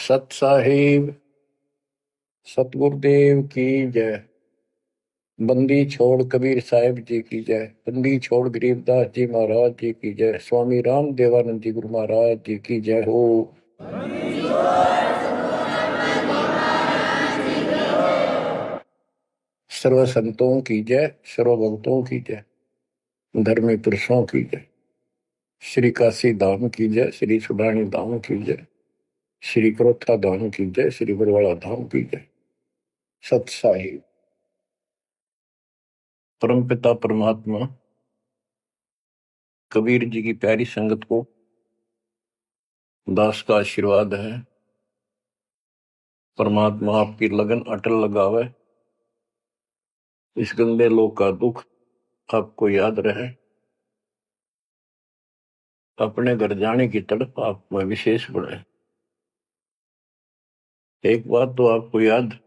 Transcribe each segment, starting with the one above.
सत साहिब सतगुरुदेव की जय। बंदी छोड़ कबीर साहिब जी की जय। बंदी छोड़ गरीबदास जी महाराज जी की जय। स्वामी राम देवानंद जी गुरु महाराज जी की जय हो। सर्व संतों की जय, सर्व भक्तों की जय, धर्मी पुरुषों की जय। श्री काशी धाम की जय, श्री सुडानी धाम की जय, श्री क्रोथा धाम की जय, श्री बरवाड़ा धाम की जय। सत साहिब परमपिता परमात्मा कबीर जी की प्यारी संगत को दास का आशीर्वाद है। परमात्मा आपकी लगन अटल लगावे, इस गंदे लोक का दुख आपको याद रहे, अपने घर जाने की तड़प आप में विशेष बढ़े। एक बात तो आपको याद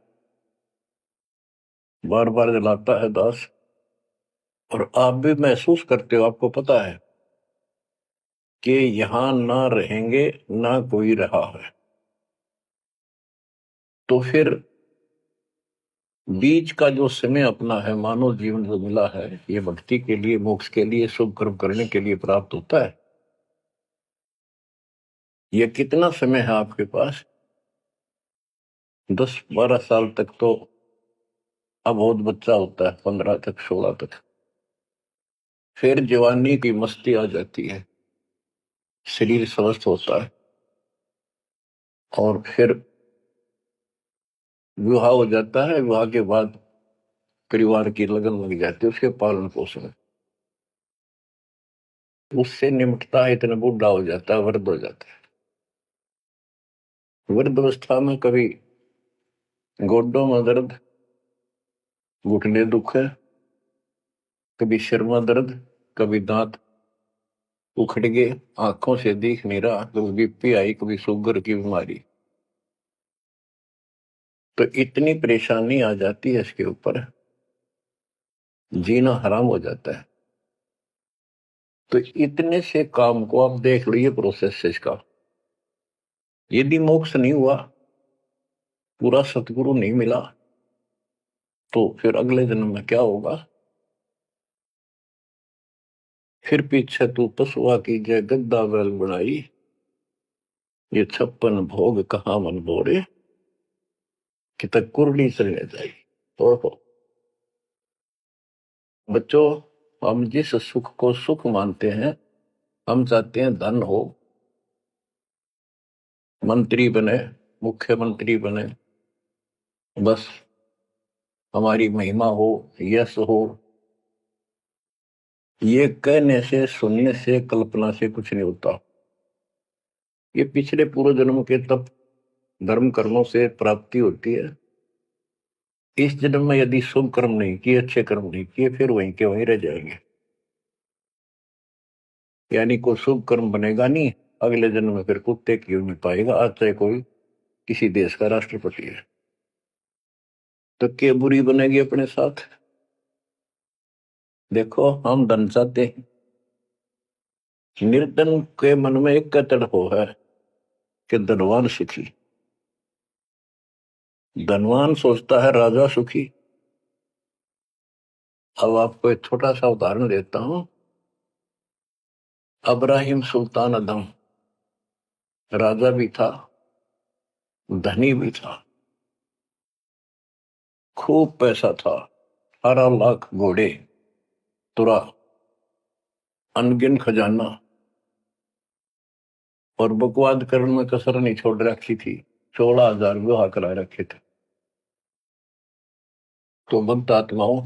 बार बार दिलाता है दास, और आप भी महसूस करते हो, आपको पता है कि यहां ना रहेंगे ना कोई रहा है, तो फिर बीच का जो समय अपना है, मानव जीवन जो मिला है, ये भक्ति के लिए, मोक्ष के लिए, शुभ कर्म करने के लिए प्राप्त होता है। ये कितना समय है आपके पास? 10-12 साल तक तो अबोध बच्चा होता है, 15 तक, 16 तक। फिर जवानी की मस्ती आ जाती है, शरीर स्वस्थ होता है, और फिर विवाह हो जाता है। विवाह के बाद परिवार की लगन लग जाती है, उसके पालन पोषण, उससे निमटता है, इतना बूढ़ा हो जाता है, वृद्ध हो जाता है। वृद्ध अवस्था में कभी गोड्डों में दर्द, घुटने दुख है, कभी सिर में दर्द, कभी दांत उखड़ गए, आंखों से दिख नहीं रहा, कभी बीपी आई, कभी शुगर की बीमारी, तो इतनी परेशानी आ जाती है, इसके ऊपर जीना हराम हो जाता है। तो इतने से काम को आप देख लो, ये प्रोसेस है इसका। यदि मोक्ष नहीं हुआ, पूरा सतगुरु नहीं मिला, तो फिर अगले जन्म में क्या होगा? फिर पीछे तू पशुआ की जय गद्दा बैल बनाई, ये 56 भोग कहाँ मन बोरे, कि तक कुरली चलने जाई। तो बच्चों, हम जिस सुख को सुख मानते हैं, हम चाहते हैं धन हो, मंत्री बने, मुख्यमंत्री बने, बस हमारी महिमा हो, यश हो। ये कहने से, सुनने से, कल्पना से कुछ नहीं होता। ये पिछले पूर्व जन्म के तप धर्म कर्मों से प्राप्ति होती है। इस जन्म में यदि शुभ कर्म नहीं किए, अच्छे कर्म नहीं किए, फिर वहीं के वहीं रह जाएंगे। यानी कोई शुभ कर्म बनेगा नहीं, अगले जन्म में फिर कुत्ते की मिल पाएगा, आज चाहे कोई किसी देश का राष्ट्रपति है। तो क्या बुरी बनेगी अपने साथ? देखो, हम धन चाहते हैं, निर्धन के मन में एक तड़प है कि धनवान सुखी। धनवान सोचता है राजा सुखी। अब आपको एक छोटा सा उदाहरण देता हूं। अब्राहिम सुल्तान अदम राजा भी था, धनी भी था, खूब पैसा था, 18 लाख घोड़े, तुरा, अनगिन खजाना, और बकवाद करने में कसर नहीं छोड़ रखी थी। 16,000 विवाह करा रखे थे। तो भक्त आत्माओं,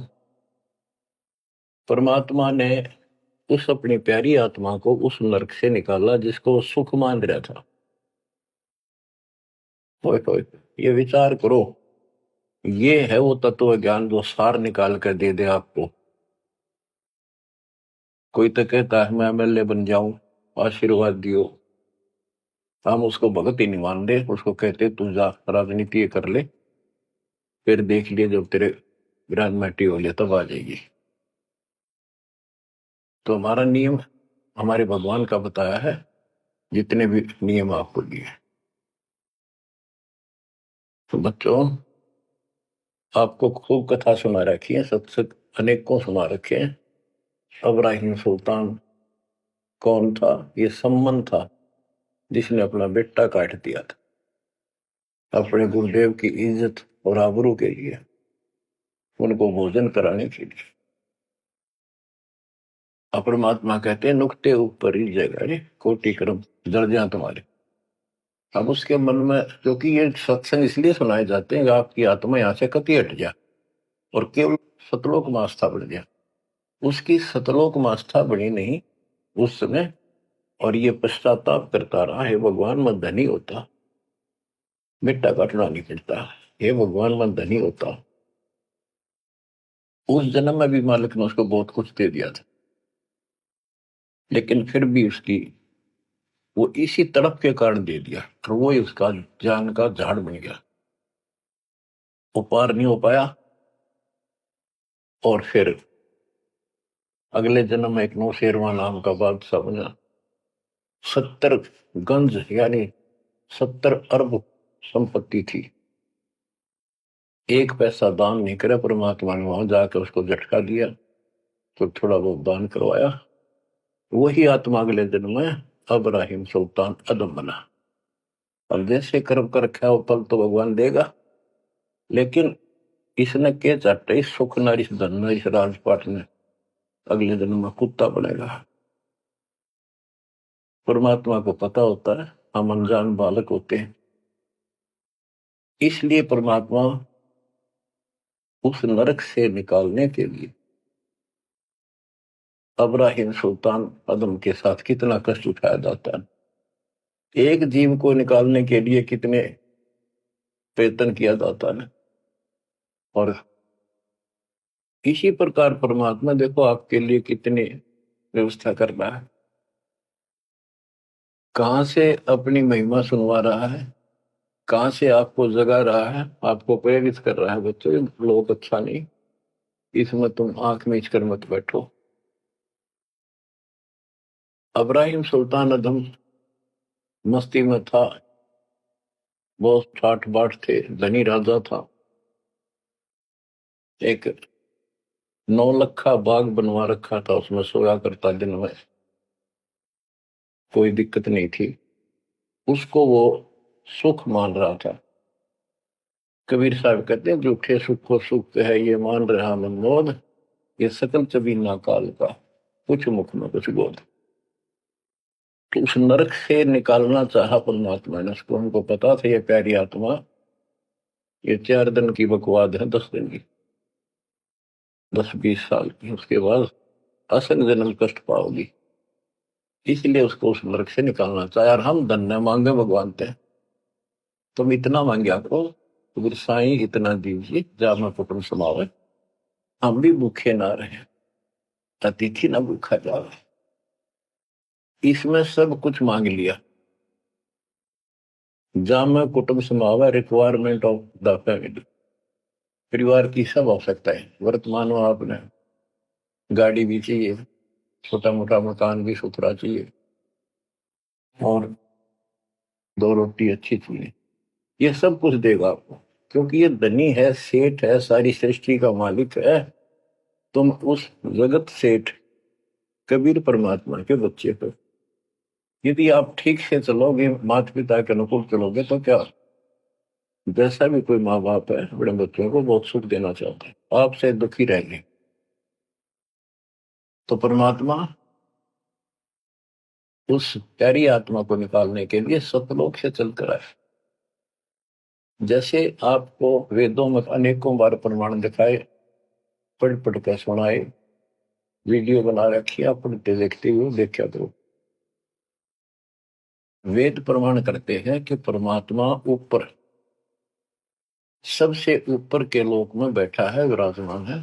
परमात्मा ने उस अपनी प्यारी आत्मा को उस नरक से निकाला जिसको वो सुख मान रहा था। होए ये विचार करो, ये है वो तत्व ज्ञान जो सार निकाल कर दे दे आपको। कोई तो कहता है मैं एमएलए बन जाऊं, आशीर्वाद दियो, हम उसको भगत ही नहीं मान रहे, उसको कहते तू जा राजनीति कर ले, फिर देख लिए जब तेरे ग्रांड मैटी हो लिया तब आ जाएगी। तो हमारा नियम हमारे भगवान का बताया है, जितने भी नियम आपको दिए। तो बच्चों, आपको खूब कथा सुना रखी है, सत्संग अनेकों सुना रखे हैं। इब्राहिम सुल्तान कौन था? ये सम्मन था जिसने अपना बेटा काट दिया था अपने गुरुदेव की इज्जत और आबरू के लिए, उनको भोजन कराने के लिए। परमात्मा कहते हैं नुक्ते ऊपर ही जगह कोटि क्रम दर्जा तुम्हारे। अब उसके मन में, क्योंकि ये सत्संग इसलिए सुनाए जाते हैं कि आपकी आत्मा यहाँ से कति हट जाए और केवल सतलोक में आस्था बढ़ जाए। उसकी सतलोक में आस्था बढ़ी नहीं उस समय, और ये पश्चाताप करता रहा, हे भगवान मैं धनी होता, बेटा काटना नहीं पड़ता, हे भगवान मैं धनी होता। उस जन्म में भी मालिक ने उसको बहुत कुछ दे दिया था, लेकिन फिर भी उसकी वो इसी तड़प के कारण दे दिया, और वो ही उसका जान का झाड़ बन गया, वो पार नहीं हो पाया। और फिर अगले जन्म में एक नौशेरवा नाम का बादशाह बना। 70 गंज यानी 70 अरब संपत्ति थी। एक पैसा दान नहीं करे परमात्मा ने, वहां जाकर उसको झटका दिया तो थोड़ा बहुत दान करवाया। वही आत्मा अगले जन्म में इब्राहिम सुल्तान अदम बना। अब जैसे कर्म कर रखा है वो फल तो भगवान देगा, लेकिन इसने के चाटे इस सुख न इस धन न इस राजपाट ने अगले जन्म में कुत्ता बनेगा। परमात्मा को पता होता है हम अनजान बालक होते हैं, इसलिए परमात्मा उस नरक से निकालने के लिए इब्राहिम सुल्तान अदम के साथ कितना कष्ट उठाया जाता है। एक जीव को निकालने के लिए कितने प्रयत्न किया जाता है। और इसी प्रकार परमात्मा देखो आपके लिए कितनी व्यवस्था कर रहा है, कहां से अपनी महिमा सुनवा रहा है, कहां से आपको जगा रहा है, आपको प्रेरित कर रहा है। बच्चों ये लोग अच्छा नहीं, इसमें तुम आंख मीच कर मत बैठो। इब्राहिम सुल्तान अदम मस्ती में था, बहुत ठाठ बाट थे, धनी राजा था। एक 9 लखा बाग बनवा रखा था, उसमें सोया करता दिन में, कोई दिक्कत नहीं थी उसको, वो सुख मान रहा था। कबीर साहब कहते हैं झूठे सुख को सुख है ये मान रहा मनमोद, ये सकल चबीना काल का कुछ मुख में कुछ बोध। तो उस नरक से निकालना चाहा परमात्मा ने उसको, हमको पता था ये प्यारी आत्मा ये 4 दिन की बकवाद है, 10 दिन की, 10-20 साल की, उसके बाद असल जन्म कष्ट पाओगी, इसलिए उसको उस नरक से निकालना चाहे। और हम धन्य मांगे भगवान थे, तुम इतना मांगे आपको तो साईं इतना दीजिए जा मैं कुटुंब समावे, हम भी भूखे ना रहे, अतिथि ना भूखा जावे। इसमें सब कुछ मांग लिया, जा मैं कुटुंब समावे, रिक्वायरमेंट ऑफ द फैमिली, परिवार की सब आवश्यकता है। वर्तमान में आपने गाड़ी भी चाहिए, छोटा मोटा मकान भी सुथरा चाहिए, और 2 रोटी अच्छी चाहिए, ये सब कुछ देगा आपको, क्योंकि ये धनी है, सेठ है, सारी सृष्टि का मालिक है। तुम उस जगत सेठ कबीर परमात्मा के बच्चे हो। यदि आप ठीक से चलोगे, माता पिता के अनुकूल चलोगे, तो क्या, जैसा भी कोई माँ बाप है अपने बच्चों को बहुत सुख देना चाहता है, आपसे दुखी रहेंगे। तो परमात्मा उस प्यारी आत्मा को निकालने के लिए सतलोक से चलकर आए। जैसे आपको वेदों में अनेकों बार प्रमाण दिखाए, पढ़ पढ़ कर सुनाए, वीडियो बना रखी, आप पढ़ते देखते हुए देखा करो। वेद प्रमाण करते हैं कि परमात्मा ऊपर, सबसे ऊपर के लोक में बैठा है, विराजमान है,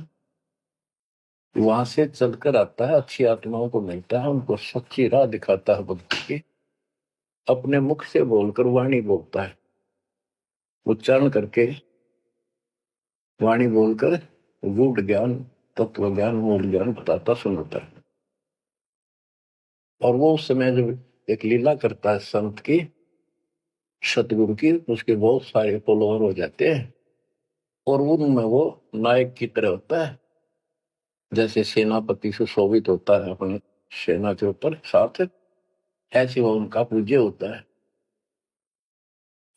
वहां से चलकर आता है, अच्छी आत्माओं को मिलता है, उनको सच्ची राह दिखाता है भक्ति की, अपने मुख से बोलकर वाणी बोलता है, उच्चारण करके वाणी बोलकर गूढ़ ज्ञान, तत्व ज्ञान, मूल ज्ञान बताता सुनाता है। और वो उस समय जब एक लीला करता है संत की, सतगुरु की उसके बहुत सारे फॉलोअर हो जाते हैं और उनमें वो नायक की तरह होता है, जैसे सेनापति सुशोभित होता है अपने सेना के ऊपर साथ, ऐसे वो उनका पूज्य होता है।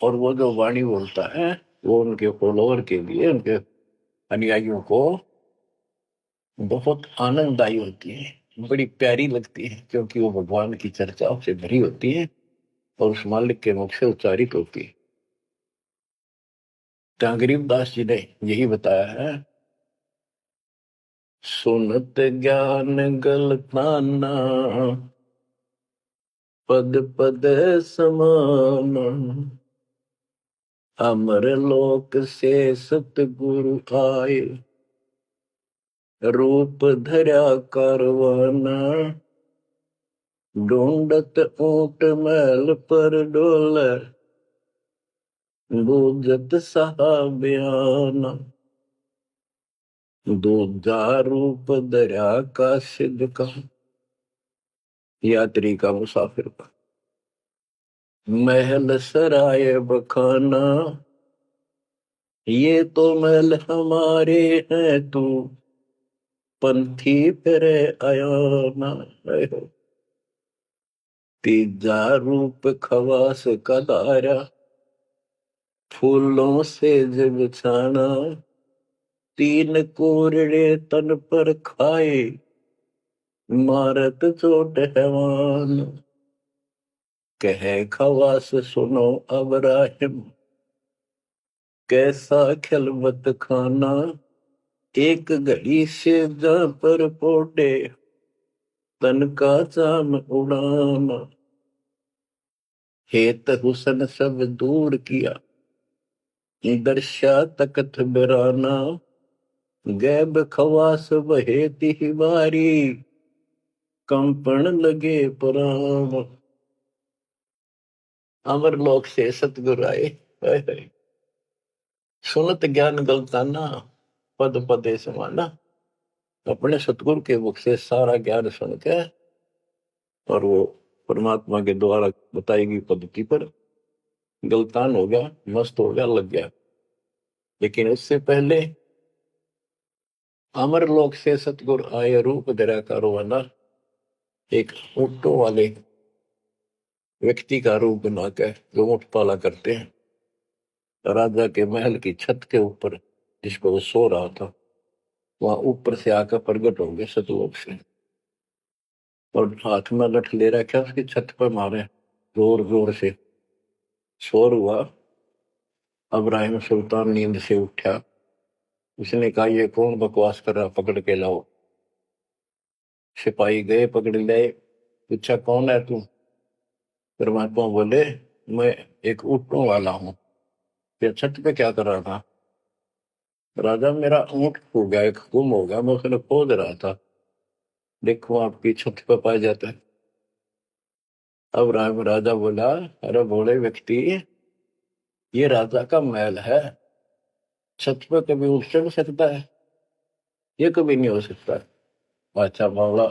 और वो जो वाणी बोलता है वो उनके फॉलोअर के लिए, उनके अनुयायियों को बहुत आनंददायी होती है, बड़ी प्यारी लगती है, क्योंकि वो भगवान की चर्चाओं से भरी होती है और उस मालिक के मुख से उच्चारित होती है। तो गरीबदास जी ने यही बताया है, सुनत ज्ञान गलताना पद पद समान, अमर लोक से सतगुरु आए, रूप धरा करवाना, ढूंढत ऊंट महल पर डोल, बूझत सहाबयाना, दूजा रूप धरा का सिद्ध का, यात्री का मुसाफिर का, महल सराय बखाना, ये तो महल हमारे हैं, तू पंथी फिरे आयाना। तीजा रूप खवास का दारा, फूलों से जब छाना, तीन कोरड़े तन पर खाए, मारत चोट हैवान, कहे खवास सुनो अब राहिम, कैसा खिलवत खाना, एक घड़ी से जा पर पोटे, तन का चाम उड़ाना, हेत हुसन सब दूर किया, दर्शा तकत बिराना, गैब खवास बहे तिहवारी, कंपन लगे पुराण, अमर लोक से सतगुरु आए, सुनत ज्ञान गलताना पद पदे समाना, अपने सतगुरु के मुख से सारा ज्ञान सुन के और वो परमात्मा के द्वारा बताई गई पद्धति पर गलतान हो गया, मस्त हो गया, लग गया। लेकिन उससे पहले अमर लोक से सतगुरु आए, रूप धरा करवाना, एक ऊंटों वाले व्यक्ति का रूप बनाकर जो ऊंट पाला करते हैं, राजा के महल की छत के ऊपर जिस पर वो सो रहा था, वहां ऊपर से आकर प्रकट हो गए सतलोक से और हाथ में लठ ले रखा, उसकी छत पर मारे जोर जोर से, शोर हुआ। अब्राहिम सुल्तान नींद से उठा, उसने कहा ये कौन बकवास कर रहा, पकड़ के लाओ। सिपाही गए, पकड़ लाए, पूछा कौन है तू। परमात्मा बोले मैं एक ऊँटों वाला हूँ, ये छत पे क्या कर रहा था। राजा मेरा ऊँट खो गया, एक गुम हो गया, मैं उसने खोज रहा था, देखो आपकी छत पे पाया जाता है। अब राजा बोला अरे भोले व्यक्ति, ये राजा का महल है, छत पे कभी उठ चढ़ सकता है, ये कभी नहीं हो सकता। अच्छा बावला,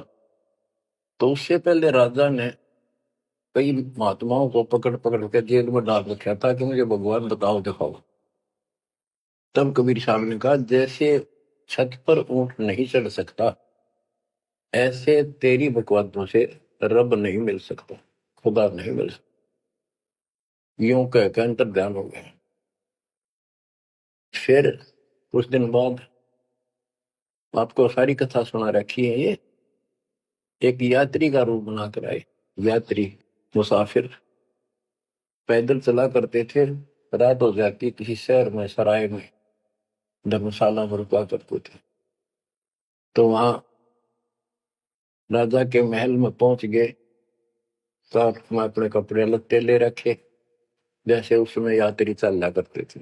तो उससे पहले राजा ने कई महात्माओं को पकड़ पकड़ के जेल में डाल रखा था कि मुझे भगवान बताओ दिखाओ। तब कबीर साहब ने कहा जैसे छत पर ऊंट नहीं चढ़ सकता, ऐसे तेरी बकवादों से रब नहीं मिल सकता, खुदा नहीं मिल सकता। यूं कहकर अंतर ध्यान हो गया। फिर कुछ दिन बाद आपको सारी कथा सुना रखी है, ये एक यात्री का रूप बनाकर आए। यात्री मुसाफिर पैदल चला करते थे, रात हो जाती किसी शहर में, सराय में, धर्मशाला में रुका करते थे। तो वहां राजा के महल में पहुंच गए, साथ में अपने कपड़े लत्ते ले रखे, जैसे उसमें यात्री चलना करते थे।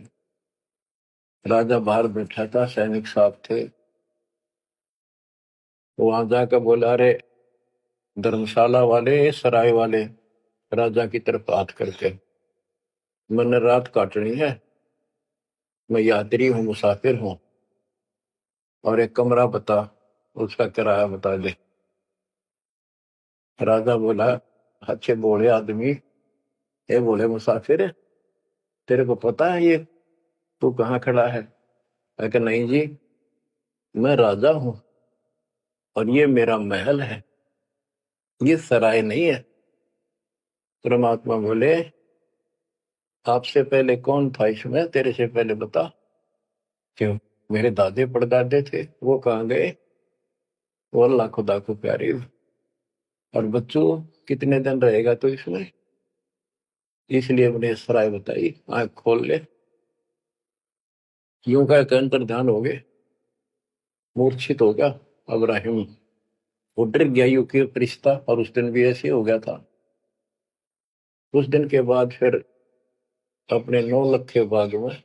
राजा बाहर बैठा था, सैनिक साहब थे, वहां जाकर बोला अरे धर्मशाला वाले, सराय वाले, राजा की तरफ हाथ करके, मैंने रात काटनी है, मैं यात्री हूँ, मुसाफिर हूँ, और एक कमरा बता, उसका किराया बता दे। राजा बोला अच्छे बोले आदमी, ये बोले मुसाफिर, तेरे को पता है ये तू कहाँ खड़ा है? मैं कहा नहीं जी, मैं राजा हूं और ये मेरा महल है, ये सराय नहीं है। परमात्मा बोले आपसे पहले कौन था इसमें, तेरे से पहले बता। क्यों? मेरे दादे परदादे थे, वो कहाँ गए? वो अल्लाह खुदा को प्यारे। और बच्चों कितने दिन रहेगा तो इसमें, इसलिए मैंने सराय बताई, आंख खोल ले। यूं कह के अंतर ध्यान हो गए, मूर्छित हो गया अब्राहिम, वो डर गया यू के रिश्ता। और उस दिन भी ऐसे हो गया था। उस दिन के बाद फिर अपने 9 लाख के बाग में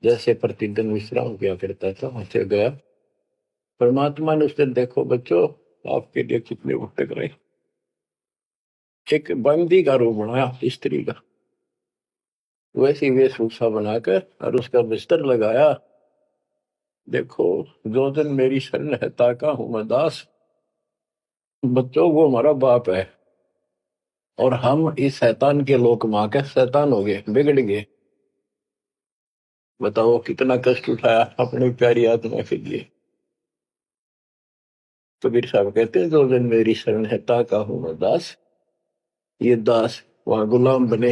जैसे प्रतिदिन विश्राम किया करता था वहां गया। परमात्मा ने उस दिन, देखो बच्चों आपके लिए कितने भटक रहे, एक बंदी का रूप बनाया स्त्री का, वैसी वेशभूषा बनाकर और उसका बिस्तर लगाया। देखो जो दिन मेरी शरण है ताका हूं मैं दास। बच्चों वो हमारा बाप है और हम इस शैतान के लोक मां के शैतान हो गए, बिगड़ गए। बताओ कितना कष्ट उठाया अपनी प्यारी आत्मा के लिए। कबीर साहब कहते हैं जो दिन मेरी शरण है ताका हूं मैं दास। ये दास वहां गुलाम बने,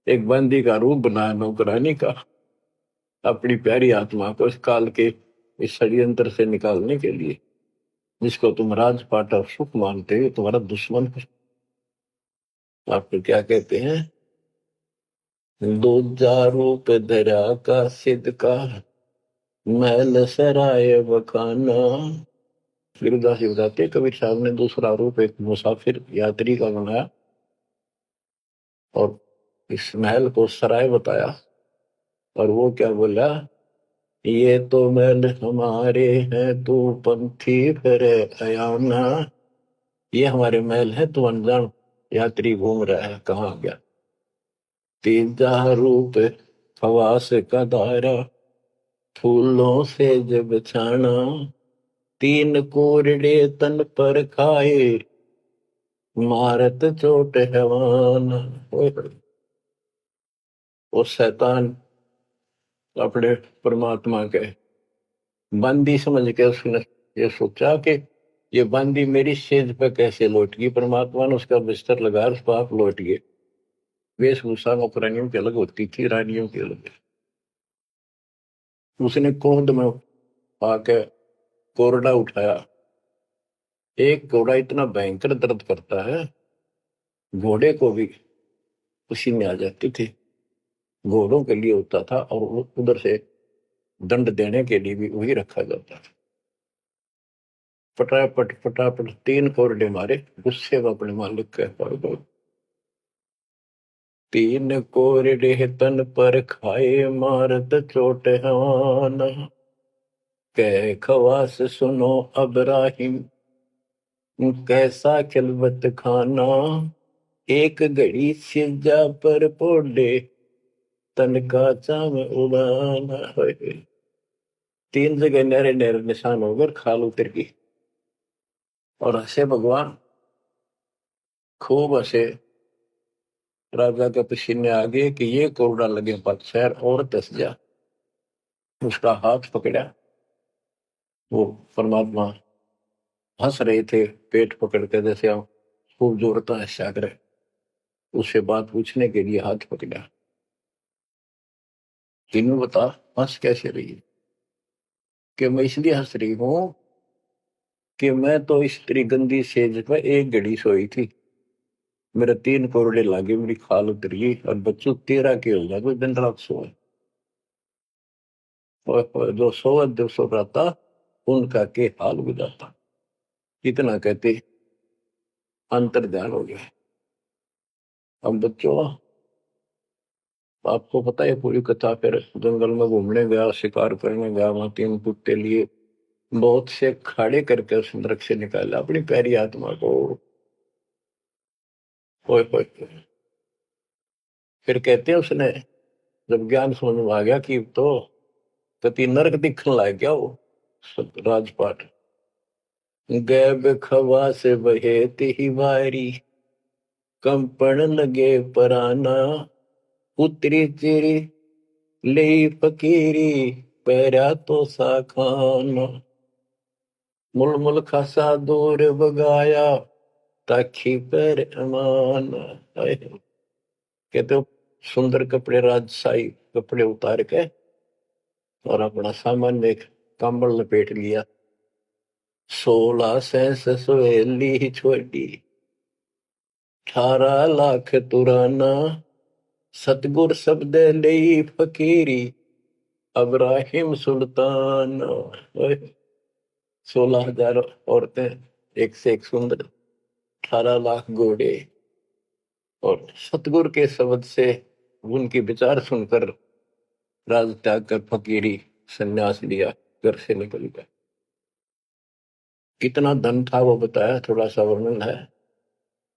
एक बंदी का रूप बनाया नौकरानी का, अपनी प्यारी आत्मा को इस काल के इस षड्यंत्र से निकालने के लिए। जिसको तुम राजपाट और सुख मानते हो तुम्हारा दुश्मन है। आपको क्या कहते हैं? दूजा रूप धरा का सिद्ध का, महल सराय बखाना। सूरदास जी बताते कबीर साहब ने दूसरा रूप एक मुसाफिर यात्री का बनाया और इस महल को सराय बताया। और वो क्या बोला, ये तो महल हमारे हैं तू पंथी फिर अयाना। ये हमारे महल है, तू अनजान यात्री घूम रहा है, कहाँ गया? तीजा रूप खवास का दायरा, फूलों से जब छाना। तीन कोरड़े तन पर खाए, मारत चोट हैवान। वो शैतान अपने परमात्मा के बंदी समझ के उसने ये सोचा कि ये बंदी मेरी सेज पे कैसे लौट गई। परमात्मा ने उसका बिस्तर लगाया, उस पर आप लौट गए। वेशभूषा नौकरानियों की अलग होती थी, रानियों की अलग। उसने कोंद में आके कोरडा उठाया। एक घोड़ा इतना भयंकर दर्द करता है, घोड़े को भी पसीने आ जाती थी। घोड़ों के लिए होता था और उधर से दंड देने के लिए भी वही रखा जाता था। फटाफट फटाफट 3 कोरडे मारे, गुस्से में अपने मालिक के पड़ गए। 3 कोरडे तन पर खाए, मारत चोट हवान। कह खवास सुनो अब्राहिम, कैसा खिलवत खाना। एक घड़ी सिजा पर पोडे, तन का चाम उड़ाना। 3 जगह नहरे नहरे निशान होकर खाल उतर की। और हंसे भगवान, खूब हंसे। राजा के पसीने आ गए कि ये कोरडा लगे पत्थर और दस जा। उसका हाथ पकड़ा, वो परमात्मा हंस रहे थे पेट पकड़ के, जैसे हम खूब जोरता है सागर। उससे बात पूछने के लिए हाथ पकड़ा। तीनों बता हंस कैसे रही है? कि मैं इसलिए हंस रही हूं कि मैं तो इस तेरी गंदी सेज पे एक घड़ी सोई थी, मेरे 3 कोरडे लागे, मेरी खाल उतरी और बच्चों तेरा के हो गया कोई दिन रात सोए। और जो सोवत जो सो रहा उनका के हाल बुझाता। इतना कहते अंतर ध्यान हो गया। अब बच्चों आपको पता है पूरी कथा। फिर जंगल में घूमने गया, शिकार करने गया, वहां 3 कुत्ते लिए, बहुत से खाड़े करके उस नरक से निकाला अपनी प्यारी आत्मा को। ओए होए। फिर कहते हैं उसने जब ज्ञान समझ में आ गया कि तो तीन नरक दिखने लग गया वो राजपाट। गैब खवा से बहे ही वारी, कंपन लगे पराना। उतरी तेरी ले फकीरी पैरा तो सा खाना मुल मुल खासा दूर बगाया ताखी पर अमान। कहते हो सुंदर कपड़े राजशाही कपड़े उतार के और अपना सामान में एक कंबल लपेट लिया। 16 सेंस सवेली छोड़ी 18 लाख तुराना सतगुर शब्द ले फकीरी अब्राहिम सुल्तान। 16,000 औरतें एक से एक सुंदर 18 लाख घोड़े और सतगुरु के शब्द से उनके विचार सुनकर राज त्याग कर फकीरी संन्यास लिया, घर से निकल गया। कितना धन था वो बताया, थोड़ा सा वर्णन है।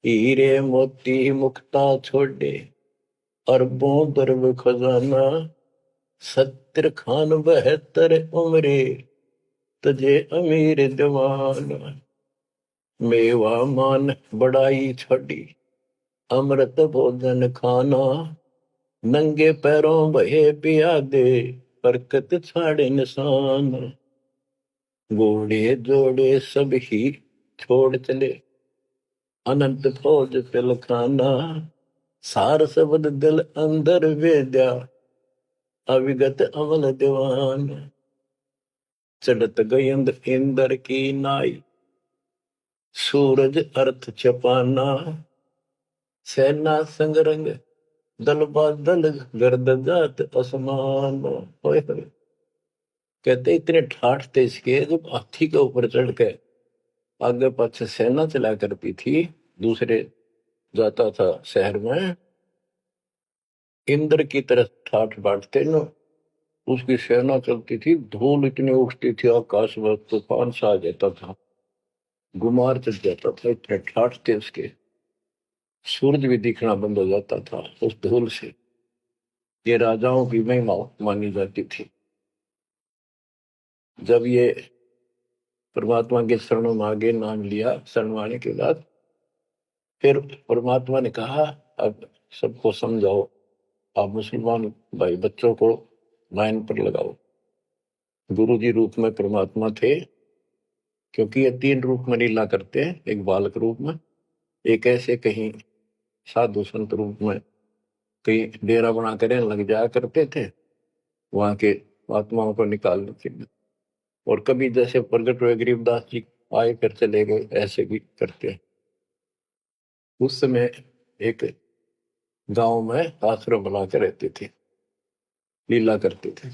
हीरे मोती मुक्ता छोड़े अरबों दरब खजाना 70 खान 72 उम्रे तजे अमीर दीवाना मेवा मान बड़ाई छोड़ी अमृत भोजन खाना नंगे पैरों बहे पिया दे बरकत छाड़े निशान घोड़े जोड़े सब ही छोड़ चले अनंत फौज पिल खाना सार शब्द दिल अंदर वेद्या अविगत अमल दीवान चढ़त गयंद इंदर की नाई सूरज अर्थ छपाना सेना संगरंग दल बादल गर्द जात असमान। कहते इतने ठाठ थे इसके जब हाथी के ऊपर चढ़ के आगे पाछे सेना चला करती थी, दूसरे जाता था शहर में, इंद्र की तरह ठाठ बांटते न उसकी सेना चलती थी, धूल इतनी उठती थी आकाश में तूफान सा आ जाता था, गुमार चढ़ जाता था, इतने ठाठ थे उसके। सूरज भी दिखना बंद हो जाता था उस धूल से। ये राजाओं की महिमा मानी जाती थी। जब ये परमात्मा के शरणों में आगे नाम लिया, शरण आने के बाद फिर परमात्मा ने कहा अब सबको समझाओ, आप मुसलमान भाई बच्चों को लाइन पर लगाओ। गुरु जी रूप में परमात्मा थे, क्योंकि ये 3 रूप में लीला करते हैं, एक बालक रूप में, एक ऐसे कहीं साधु संत रूप में, कहीं डेरा बना कर लग जाया करते थे वहां के आत्माओं को निकालने के लिए, और कभी जैसे प्रगट हुए गरीबदास जी आए फिर चले गए, ऐसे भी करते हैं। उस समय एक गांव में आश्रम बना के रहते थे, लीला करते थे।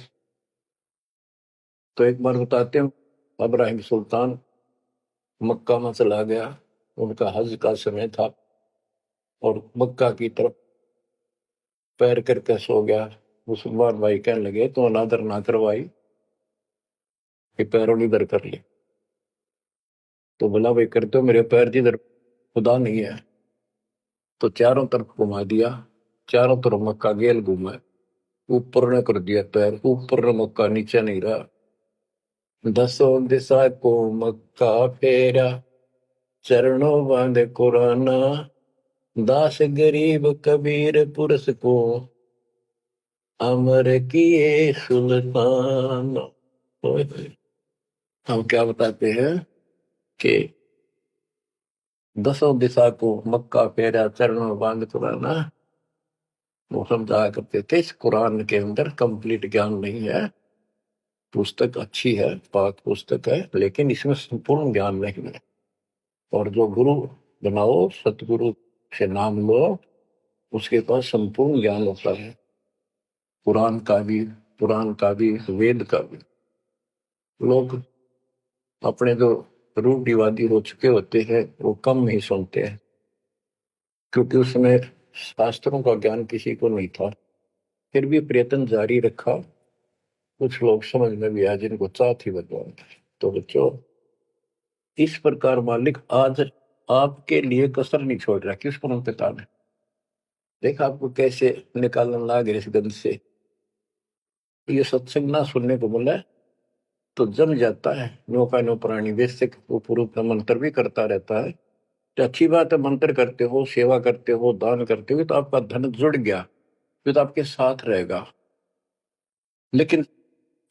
तो एक बार बताते हैं, अब्राहिम सुल्तान मक्का में चला गया, उनका हज का समय था, और मक्का की तरफ पैर करके सो गया। मुसलमान भाई कहने लगे तो अनादर ना करवाई कि पैरों इधर कर ले। तो बोला भाई करते हो, मेरे पैर जिधर खुदा नहीं है। तो चारों तरफ घुमा दिया, चारों तरफ मक्का गेल घूमा, ऊपर ने कर दिया पैर, ऊपर ने मक्का, नीचे नहीं रहा। 10 दिशा को मक्का फेरा चरणों बांधे कुराना दास गरीब कबीर पुरुष को अमर किए सुल्तान। हम क्या बताते हैं कि 10 दिशा को मक्का फेरा चरणों बांध कुराना, वो समझाया करते थे। इस कुरान के अंदर कंप्लीट ज्ञान नहीं है, पुस्तक अच्छी है, पाक पुस्तक है, लेकिन इसमें संपूर्ण ज्ञान नहीं है। और जो गुरु बनाओ, सतगुरु से नाम लो, उसके पास संपूर्ण ज्ञान होता है, कुरान का भी, पुराण का भी, वेद का भी। लोग अपने जो रूढ़िवादी हो चुके होते हैं वो कम ही सुनते हैं, क्योंकि उसमें शास्त्रों का ज्ञान किसी को नहीं था। फिर भी प्रयत्न जारी रखा, कुछ लोग समझ में भी आए जिनको चाह थी भगवान। तो बच्चों, इस प्रकार मालिक आज आपके लिए कसर नहीं छोड़ रहा। किसको नहीं पता है, देख आपको कैसे निकालने लग इस गंध से। ये सत्संग ना सुनने को मिला तो जम जाता है, नौका नो प्राणी बेसिक वो पूर्व का मंत्र भी करता रहता है। तो अच्छी बात है, मंत्र करते हो, सेवा करते हो, दान करते हो, तो आपका धन जुड़ गया। जो तो आपके साथ रहेगा। लेकिन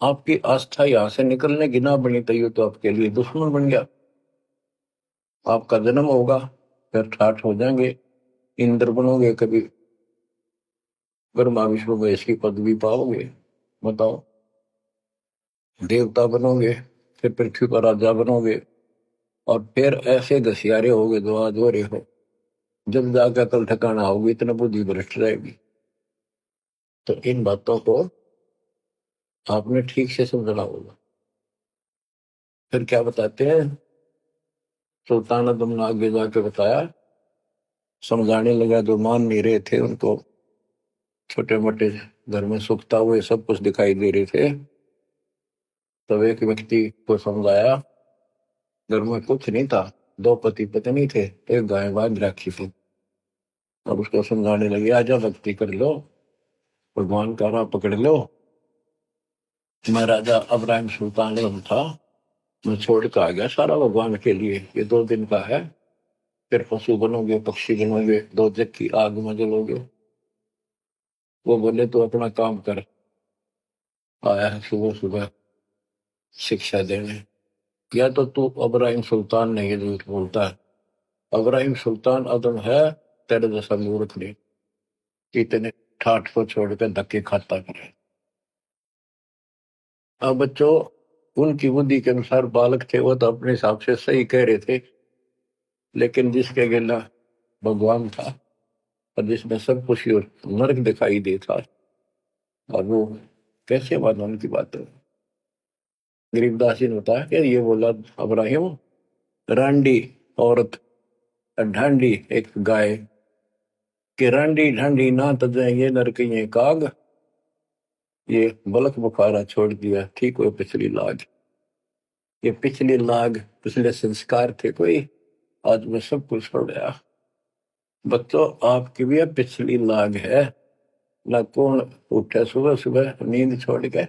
आपकी आस्था यहां से निकलने की ना बनी तो ये तो आपके लिए दुश्मन बन गया। आपका जन्म होगा, फिर ठाठ हो जाएंगे, इंद्र बनोगे, कभी ब्रह्मा विष्णु महेश की पदवी पाओगे, बताओ, देवता बनोगे, फिर पृथ्वी पर राजा बनोगे, और फिर ऐसे घसियारे होगे जो आज हो रहे हो। जब जाकर कल ठिकाना होगी, इतना बुद्धि भ्रष्ट रहेगी। तो इन बातों को आपने ठीक से समझना होगा। फिर क्या बताते हैं, सुल्तान आदम ने आगे जाके बताया, समझाने लगा, जो मान नहीं रहे थे उनको, छोटे मोटे घर में सुखता हुए सब कुछ दिखाई दे रहे थे। तब एक व्यक्ति को समझाया, घर में कुछ नहीं था, दो पति पत्नी थे, एक गाय बांध रखी थी। और उसको समझाने लगे, आजा भक्ति कर लो, भगवान का राह पकड़ लो। मैं राजा अब्राहिम सुल्तान आजम था, मैं छोड़ कर आ गया सारा भगवान के लिए, ये 2 दिन का है, फिर पशु बनोगे, पक्षी बनोगे, दो जग की आग में जलोगे। वो बोले, तो अपना काम कर, आया है सुबह सुबह शिक्षा देने। या तो तू अब्राहिम सुल्तान नहीं, झूठ बोलता है। अब्राहिम सुल्तान आदम है, तेरे जैसा मूर्ख नहीं, इतने ठाठ को छोड़कर धक्के खाता करे। अब बच्चों, उनकी बुद्धि के अनुसार बालक थे, वो तो अपने हिसाब से सही कह रहे थे। लेकिन जिसके गिला भगवान था, और जिसमें सब कुछ नरक दिखाई देता, और वो कैसे माना उनकी बात है। गरीबदास जी ने बताया कि ये बोला अब्राहिम, रांडी औरत, ढांडी एक गाय, कि रांडी ढांडी ना तजाएंगे नरक ये काग, ये बलक बुखारा छोड़ दिया, ठीक हो पिछली लाग। ये पिछली लाग, पिछले संस्कार थे कोई, आज मैं सब कुछ छोड़ गया। बच्चों, आपकी भी पिछली लाग है ना। कौन उठे सुबह सुबह नींद छोड़ के,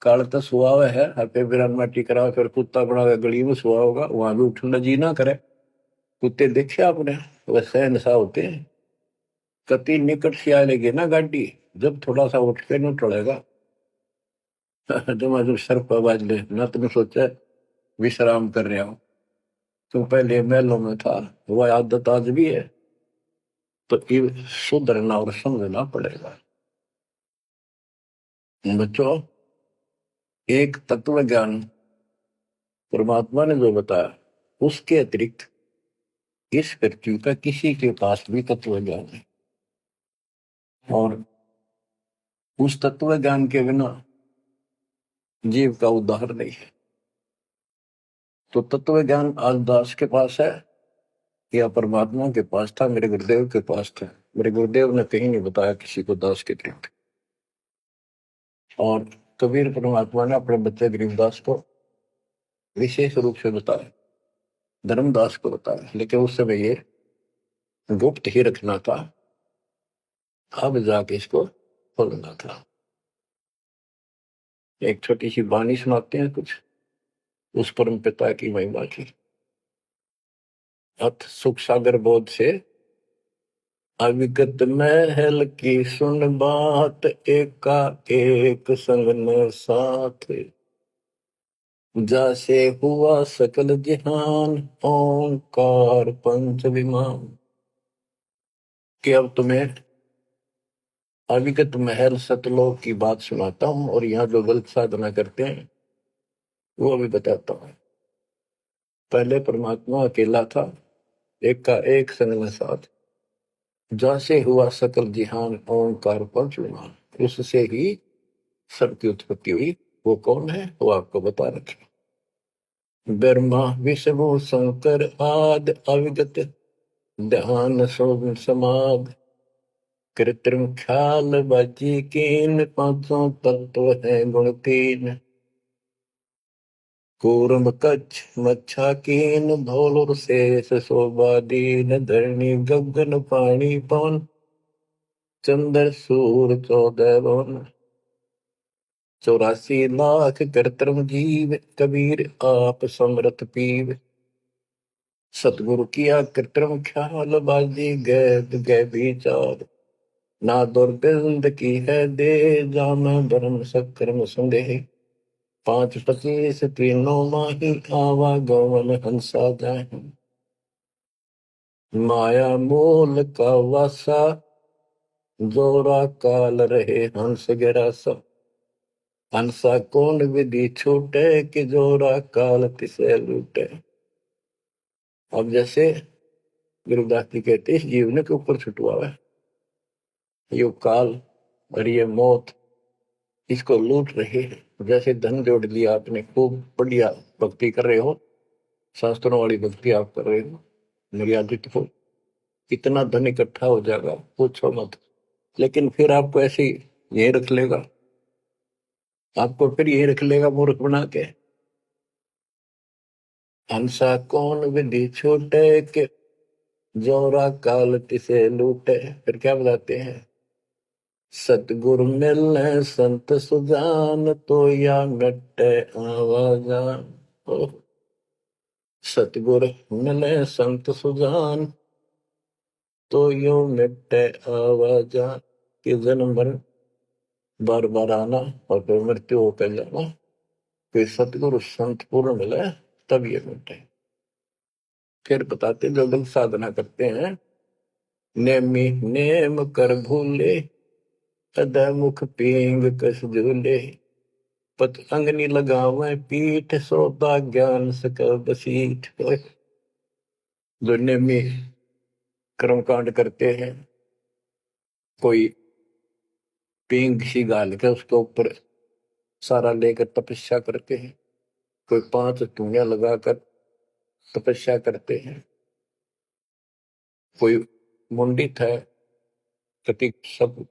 काल तो सुहा हुआ है, हपे बिरान माटी करा, फिर कुत्ता बना के गली में सुहा होगा, वहां भी उठना जी ना करे। कुत्ते देखे आपने, वैसे नशा होते हैं। कति निकट से आ लेगी ना गाड़ी, जब थोड़ा सा उठ के न टड़ेगा, जब सर पर बाज ले ना, तुमने सोचा विश्राम कर रहे हो, तुम पहले महलों में था, वह आदत आज भी है। तो ये सुधरना और समझना पड़ेगा। बच्चों, एक तत्व ज्ञान परमात्मा ने जो बताया, उसके अतिरिक्त इस पृथ्वी का किसी के पास भी तत्व ज्ञान है, और उस तत्व ज्ञान के बिना जीव का उद्धार नहीं है। तो तत्व ज्ञान आज दास के पास है या परमात्मा के पास था, मेरे गुरुदेव के पास था। मेरे गुरुदेव ने कहीं नहीं बताया किसी को दास के अतिरिक्त। और कबीर परमात्मा ने अपने बच्चे गरीबदास को विशेष रूप से बताया, धर्मदास को बताया, लेकिन उस समय ये गुप्त ही रखना था, अब जाके इसको खोलना था। एक छोटी सी वाणी सुनाते हैं कुछ उस परम पिता की महिमा की। अथ सुख सागर बोध से अविगत महल की सुन बात, एका एक संग न साथ, जैसे हुआ सकल जहान, ओंकार पंच विमान। कि अब तुम्हें अविगत महल सतलोक की बात सुनाता हूं, और यहाँ जो गलत साधना करते हैं वो अभी बताता हूं। पहले परमात्मा अकेला था, एक का एक संग में साथ, जैसे हुआ सकल जिहान, ओंकार पंच विमान, उससे ही सबकी उत्पत्ति हुई। वो कौन है, वो आपको बता रखे। ब्रह्मा विष्णु शंकर आद, अविगत ध्यान सोम समाध, कृत्रिम ख्याल बाजी कीन, पांचों तत्व है गुण तीन, कूर्म कच्छ मच्छा कीन, धौल शेष शोभा दीन, धरणी गगन पानी पवन, चंद्र सूर 14 भवन, 84 लाख कृत्रिम जीव, कबीर आप समरथ पीव, सतगुरु किया कृत्रिम ख्याल बाजी गैब गै विचार, ना दुर्गंध की है दे, जाम बरम सकर्म संदेह। 5 25 तीनों माही, आवा गौवन हंसा जाहि। माया मूल का वासा, जोरा काल रहे हंस गिरासा। हंसा कौन विधि छूटे, कि जोरा काल तिसे लूटे। अब जैसे गुरुदास जी कहते हैं, इस जीवन के ऊपर छुटवा है ये काल और ये मौत, इसको लूट रहे हैं। जैसे धन जोड़ लिया आपने, खूब बढ़िया भक्ति कर रहे हो, शास्त्रों वाली भक्ति आप कर रहे हो, मर्यादित हो, इतना धन इकट्ठा हो जाएगा पूछो मत। लेकिन फिर आपको ऐसे यही रख लेगा, आपको फिर यही रख लेगा मूर्ख बना के। हंसा कौन विधि छूटे, के जोरा काल तिसे लूटे। फिर क्या बताते हैं, सतगुरु मिलने संत सुजान, तो या मिटे आवाजान। सतगुरु मिले संत सुजान, तो यो मिटे आवाजान। कि जन्म मरण बार बार आना और फिर मृत्यु होकर जाना, फिर सतगुरु संत पूर्ण मिले तब ये मिटे। फिर बताते जो लोग साधना करते हैं, नेमी नेम कर भूले, मुख पींग कस झूले। पत अंगनी लगावे पीठ, सौदा ज्ञान सक बसीठ। जो नेमी कर्मकांड करते हैं, कोई पींग सी गाल के उसके ऊपर सारा लेकर तपस्या करते हैं, कोई 5 धूनिया लगाकर तपस्या करते हैं, कोई मुंडित है, कति सब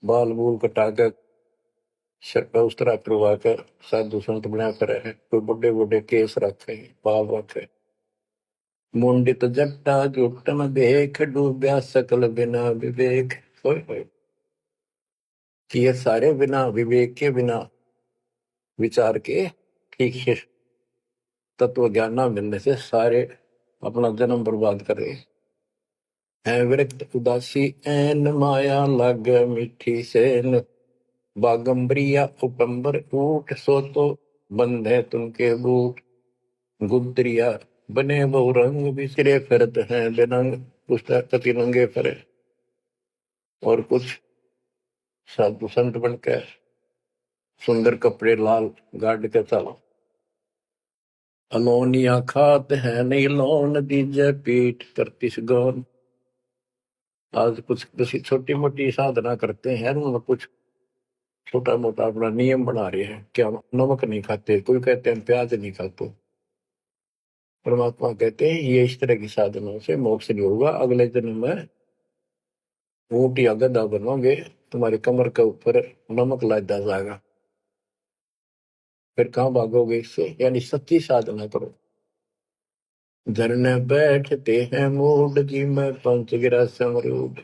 बाल बूल कटाकर सर पर उस तरह करवा कर साधु संत बना कर है, कोई बड़े बड़े केस रखे बाल रखे। मुंडित जट्टा जुटन देख, डूब्या सकल बिना विवेक। कि ये सारे बिना विवेक के, बिना विचार के, ठीक से तत्व ज्ञान न मिलने से सारे अपना जन्म बर्बाद कर रहे हैं। विरक्त उदासी ऐन, माया लग मीठी सेन। बागंबरिया उपंबर ऊट, सो तो बंधे तुमके बूट। गुदरिया बने बहु रंग, बिसरे फिरत हैं बेनंग। पुस्तक कति रंगे फिरे, और कुछ साधु संत बनकर सुंदर कपड़े लाल गाड़ के चलो। अलोनिया खात है नहीं लोन, दीजे पीठ करतिस गौन। आज कुछ किसी छोटी मोटी साधना करते हैं, उनमें कुछ छोटा मोटा अपना नियम बना रहे हैं। क्या नमक नहीं खाते, कोई कहते हैं प्याज नहीं खाते। परमात्मा कहते हैं ये इस तरह की साधनों से मोक्ष नहीं होगा, अगले जन्म में ऊंट या गधा बनोगे, तुम्हारे कमर के ऊपर नमक लादा जाएगा। फिर कहां भागोगे इससे, यानी सच्ची साधना करो। धरने बैठते हैं मूड, जी में पंच गिरा समरूड।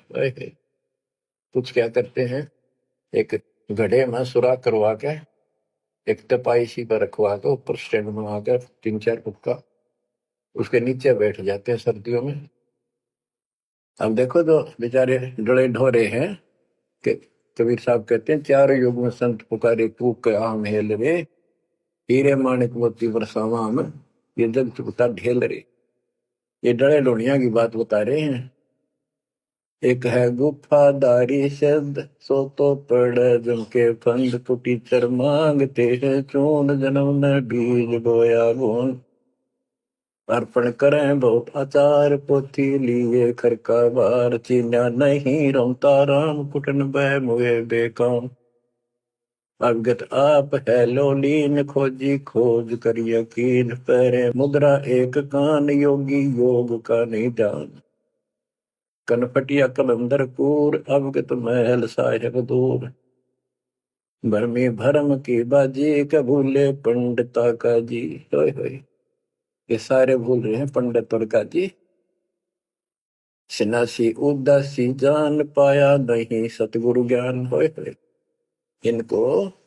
कुछ क्या करते हैं, एक घड़े में सुराख करवा के, एक तपाई सी पर रखवा के, ऊपर स्टैंड बना कर 3 4 फुट का, उसके नीचे बैठ जाते हैं सर्दियों में। अब देखो जो बेचारे डरे ढोरे हैं, कि कबीर साहब कहते हैं, 4 युग में संत पुकारे, कूक के आम हेल रे। हीरे माणिक मोती बरसावा हम, ये जग चुकता ढेल रे। ये डरे ढोनिया की बात बता रहे हैं। एक है गुफादारी शब्द, सो तो पड़ जम के फंद। कुटीचर मांगते हैं चून, जन्म ने बीज बोया गुण। अर्पण करें बहुत आचार, पोथी लिए खरका बार। चीन्या नहीं रमता राम, कुटन बह मुए बेकाम। अवगत आप है लोलीन, खोजी खोज कर यकीन। पैरे मुद्रा एक कान, योगी योग का नहीं ध्यान। कनपटिया कलंदर कूर, अवगत महल साहिब दूर। भरमी भरम की बाजी, कबूले पंडिता का जी। होय होय, ये सारे भूल रहे हैं पंडित और काजी। सन्यासी उदासी जान, पाया नहीं सतगुरु ज्ञान। होय होय, इनको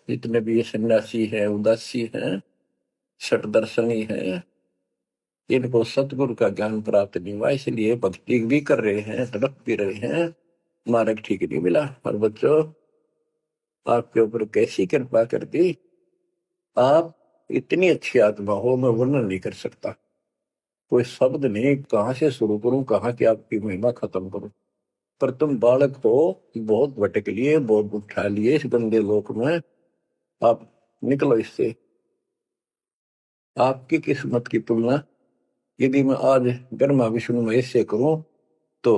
जितने भी ये सन्यासी है, उदासी है, शट दर्शनी है, इनको सतगुरु का ज्ञान प्राप्त नहीं हुआ, इसलिए भक्ति भी कर रहे हैं, तड़प भी रहे हैं, मार्ग ठीक नहीं मिला। और बच्चों, आपके ऊपर कैसी कृपा कर दी, आप इतनी अच्छी आत्मा हो, मैं वर्णन नहीं कर सकता। कोई शब्द नहीं, कहाँ से शुरू करूं, कहाँ की आपकी महिमा खत्म करूं। पर तुम बालक हो, बहुत भटक लिए, बहुत उठा लिए इस गंदे लोक में। आप निकलो इससे। आपकी किस्मत की तुलना यदि मैं आज ब्रह्मा विष्णु महेश से करूं तो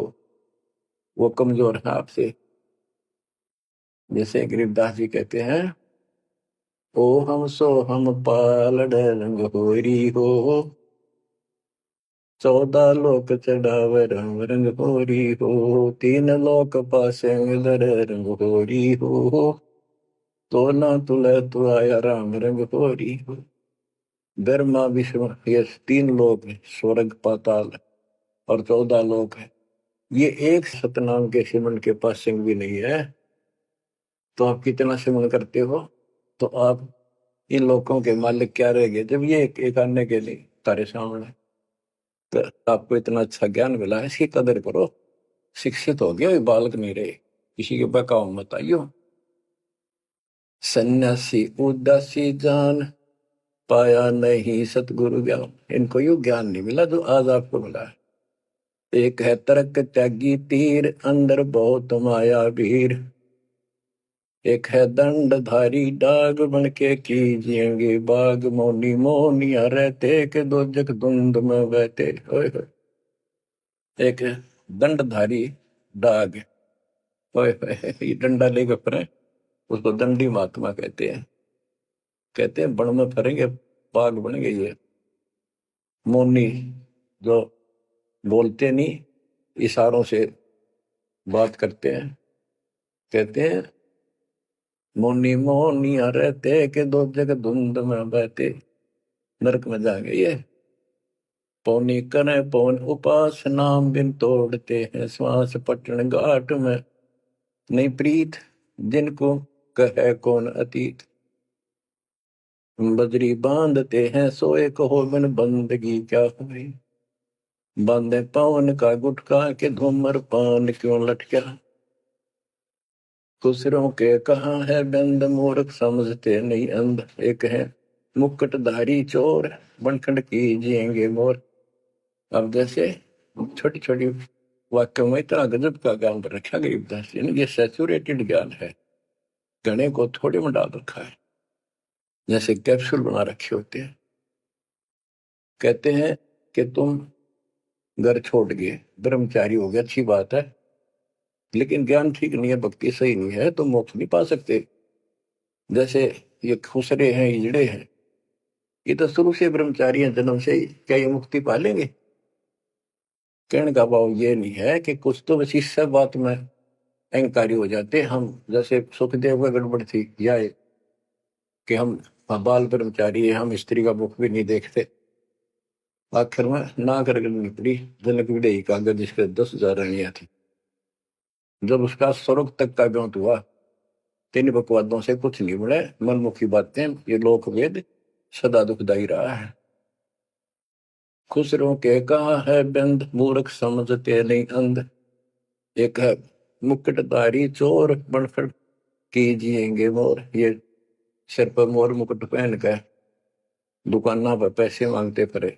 वो कमजोर है आपसे। जैसे गरीबदास जी कहते हैं, ओ हम सो हम पालड़ रंग होरी हो, 14 लोक चढ़ावे रंग रंग होरी हो, 3 लोक पासे दर रंग होरी हो, तो ना तुले तु आया राम रंग होरी हो। ब्रह्मा विष्णु ये 3 लोक है, स्वर्ग पाताल और 14 लोक है। ये एक सतनाम के सिमरन के पास सिंह भी नहीं है। तो आप कितना सिमरन करते हो, तो आप इन लोगों के मालिक क्या रह गए जब ये एक आने के लिए तारे सामने। तो आपको इतना अच्छा ज्ञान मिला है, इसकी कदर करो। शिक्षित हो गए, बालक नहीं रहे, किसी के बहकाव मत आइयो। सन्यासी उदासी जान, पाया नहीं सतगुरु ज्ञान। इनको यू ज्ञान नहीं मिला जो आज आपको मिला है। एक है तर्क त्यागी तीर, अंदर बहुत माया भीर। एक है दंडधारी डाग, बन के कीजिएंगे बाग, मौनी मौनिया रहते के दो जग धुंध में बहते। ओए होए। एक है दंडधारी डाग, ओए होए, ये डंडा लेकर फिरे, उसको दंडी महात्मा कहते हैं। कहते हैं बन में फरेंगे, बाग बन गई है। मौनी, जो बोलते नहीं, इशारों से बात करते हैं। कहते हैं मौनी मौनिया रहते के दो जग धुंध में बहते। नरक में जाएंगे ये। पौनी करे पौन उपास, नाम बिन तोड़ते हैं श्वास, पटन घाट में नहीं प्रीत, जिनको कहे कौन अतीत। बजरी बांधते हैं सोए, कहो बिन बंदगी क्या हुई, बांधे पवन का गुटका के धूमर पान क्यों लटका। खुसरों के कहाँ है बंद, मूर्ख समझते नहीं अंध। एक है मुकुटधारी चोर, बनखंड कीजिएंगे मोर। अब जैसे छोटी छोटी वाक्य में इतना गजब का ज्ञान पर रखा गरीबदास जी ने। ये सैचुरेटेड ज्ञान है, गणे को थोड़े में डाल रखा है, जैसे कैप्सूल बना रखे होते हैं। कहते हैं कि तुम घर छोड़ गए, ब्रह्मचारी हो गया, अच्छी बात है, लेकिन ज्ञान ठीक नहीं है, भक्ति सही नहीं है, तो मोक्ष नहीं पा सकते। जैसे ये खुसरे हैं, इजड़े हैं, ये तो शुरू से ब्रह्मचारी हैं, जन्म से ही, क्या ये मुक्ति पालेंगे? कहने का भाव ये नहीं है कि कुछ तो बस इस सब बात में अहंकारी हो जाते हम। जैसे सुखदेव का गड़बड़ थी, या कि हम बाल ब्रह्मचारी है, हम स्त्री का मुख भी नहीं देखते। आखिर में ना कर निकली जनक विदेही कागज, जिसके 10,000 रानियां थी। जब उसका स्वर्ग तक का ब्योंत हुआ, 3 बकवादों से कुछ नहीं मिले, मनमुखी बातें, ये लोक वेद सदा दुखदाई रहा है। खुसरों के कहा है बंद, मूर्ख समझते नहीं अंध। एक है मुकुटधारी चोर, बनखड़ कीजिएंगे मोर। ये सिर पर मोर मुकुट पहन कर दुकाना पर पैसे मांगते फिरे,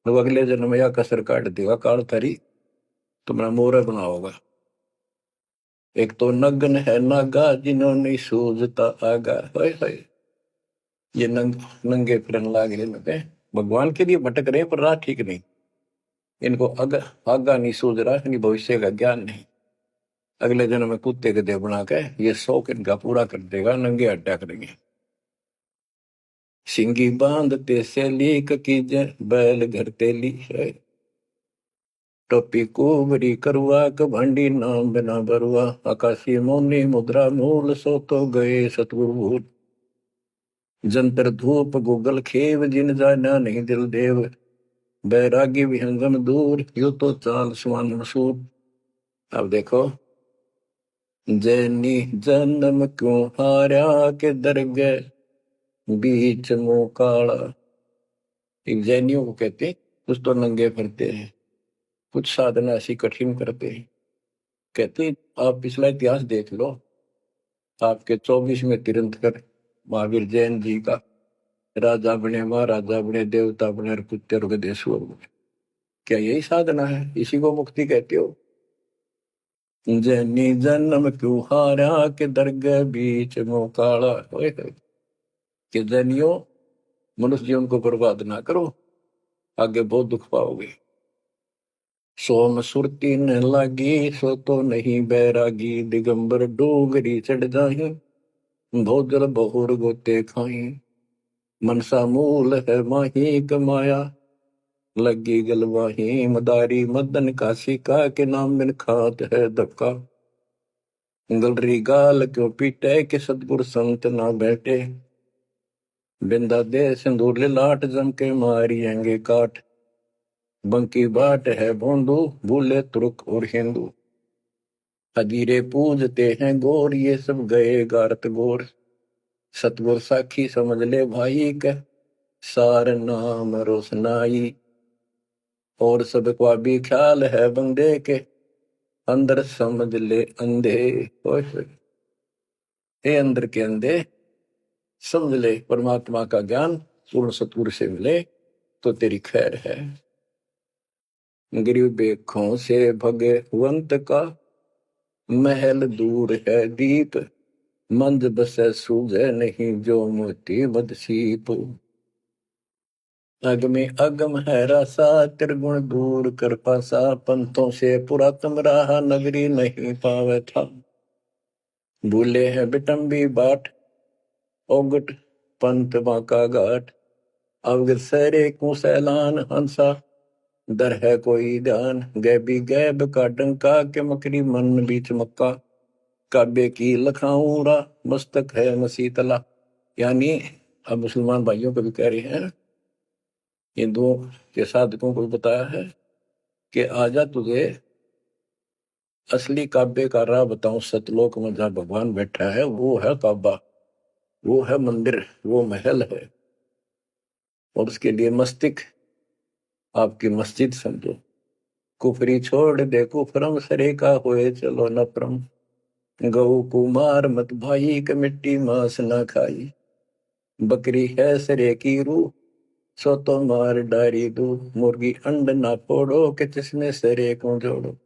तो अगले जन्म में या कसर काट देगा काल थारी, तुम्हारा मोर बनाओगा। एक तो नग्न है नागा, जिन्होंने सूझता आगा। हाय हाय, ये नंगे फिरन लागे इनपे, भगवान के लिए भटक रहे पर राह ठीक नहीं। इनको आगा नहीं सूझ रहा, इनकी भविष्य का ज्ञान नहीं। अगले जन्म में कुत्ते के देह बना के ये शौक इनका पूरा कर देगा, नंगे अड्डा करेंगे। सिंगी बांधते से लीक कीजे, बैल घर तेली है। टोपी कुबरी करुआ, कभंडी नाम बिना बरुआ। आकाशी मौनी मुद्रा मूल, सो तो गए सतगुरु भूल। जंतर धूप गूगल खेव, जिन जाना नहीं दिल देव। बैरागी विहंगम दूर, यू तो चाल सुमान मसूर। अब देखो, जैनी जन्म क्यों हारा, के दरगह बीच मुंह काला। एक जैनियों को कहते हैं, कुछ तो नंगे फिरते हैं, कुछ साधना ऐसी कठिन करते हैं। कहती आप पिछला इतिहास देख लो, आपके 24वें तीर्थंकर महावीर जैन जी का राजा बने, महाराजा बने, देवता बने और कुत्ते और गधेश्वर बने। क्या यही साधना है? इसी को मुक्ति कहते हो? जैनी जन्म क्यों हारा के दरगाह बीच मोकाला। कि जैनियों, मनुष्य जीवन को बर्बाद ना करो, आगे बहुत दुख पाओगे। सोम सुरती न लागी सो तो नहीं बैरागी, दिगंबर डोगरी चढ़ जाही भोजल बहुर गोते खाई। मनसा मूल है माही कमाया लगी गलवाही, मदारी मदन काशी का के नाम बिन खात है धक्का। गलरी गाल क्यों पीटे के सतगुर संत ना बैठे, बिंदा दे सिंदूर लाट जम के मारियेंगे काट। बंकी बाट है भोंदू भूले तुर्क और हिंदू, हजीरे पूजते हैं गोर ये सब गए गारत गोर। सतगुर साखी समझ ले भाई के सार नाम रोशनाई, और सब का भी ख्याल है बंदे के अंदर समझ ले अंधे। ए अंदर के अंधे समझ ले, परमात्मा का ज्ञान पूर्ण सतगुरु से मिले तो तेरी खैर है। गिरि बेखों से भगवंत का महल दूर है दीप, मंद बसे सूझे नहीं जो मोती बदसीप। अगमे अगम है रसा त्रिगुण दूर कर पासा, पंथों से पुरातन रहा नगरी नहीं पावे था। भूले हैं बिटम्बी बाट ओगट पंथ बांका घाट, अवगत सरे को सैलान हंसा दर है कोई ध्यान। गैबी गैब का डंका के मकरी मन बीच मक्का, काबे की लखाऊरा मस्तक है मसीतला। यानी अब मुसलमान भाइयों को भी कह रहे हैं, हिंदुओं के साधकों को भी बताया है कि आजा तुझे असली काबे का राह बताऊं। सतलोक में जहां भगवान बैठा है वो है काबा, वो है मंदिर, वो महल है। और उसके लिए मस्तिष्क आपकी मस्जिद समझो। कुफरी छोड़ दे कुफरम सरे का होए चलो नफरम, गऊ कुमार मत भाई के मिट्टी मांस ना खाई। बकरी है सरे की रूह सो तो मार डारी दूध, मुर्गी अंड ना फोड़ो के जिसमें सरे को जोड़ो।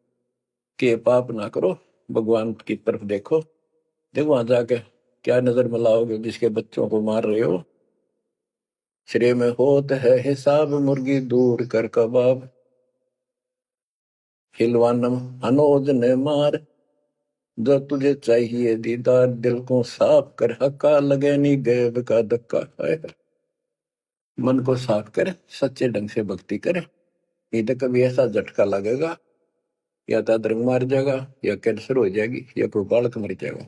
के पाप ना करो, भगवान की तरफ देखो। देखो वहां जाके क्या नजर मिलाओगे जिसके बच्चों को मार रहे हो। श्रेय में होत है हिसाब मुर्गी दूर कर कबाब, हिलवानम अनोज ने मार जो तुझे चाहिए दीदार। दिल को साफ कर हक्का लगे नहीं गैब का धक्का है। मन को साफ कर, सच्चे ढंग से भक्ति करे, नहीं तो कभी ऐसा झटका लगेगा या तो अदरंग मार जाएगा, या कैंसर हो जाएगी, या कोई बालक मर जाएगा।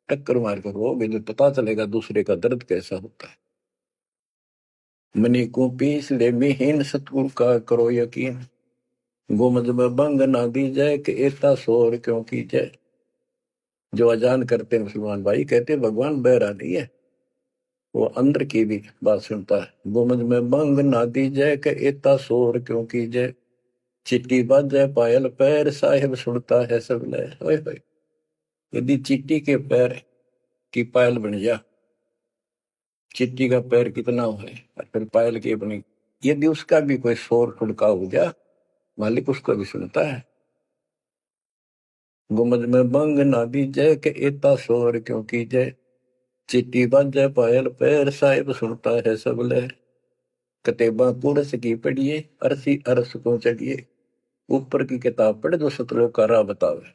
टक्कर मार कर वो भी पता चलेगा दूसरे का दर्द कैसा होता है। मनी को पीस ले मिहीन सतगुरु का करो यकीन, गुमज में बंग ना दी जाए कि एता शोर क्यों की जाए। जो अजान करते मुसलमान भाई कहते भगवान बहरा नहीं है, वो अंदर की भी बात सुनता है। गुमज में बंग ना दी जाए कि एता शोर क्यों की जाए, चिट्टी बाजे पायल पैर साहिब सुनता है सब लय। यदि चिट्टी के पैर की पायल बन जा, चिट्टी का पैर कितना है और फिर पायल की अपनी, यदि उसका भी कोई शोर ठुड़का हो जा, मालिक उसको भी सुनता है। गुमज में बंग ना दी जय के इतना शोर क्यों की जय, चिट्टी बाजे पायल पैर साहिब सुनता है सब लय। कतेबा कुरस की पढ़िए अरसी अरस को चढ़िए, ऊपर की किताब पढ़ जो सतलोक का राह बतावे।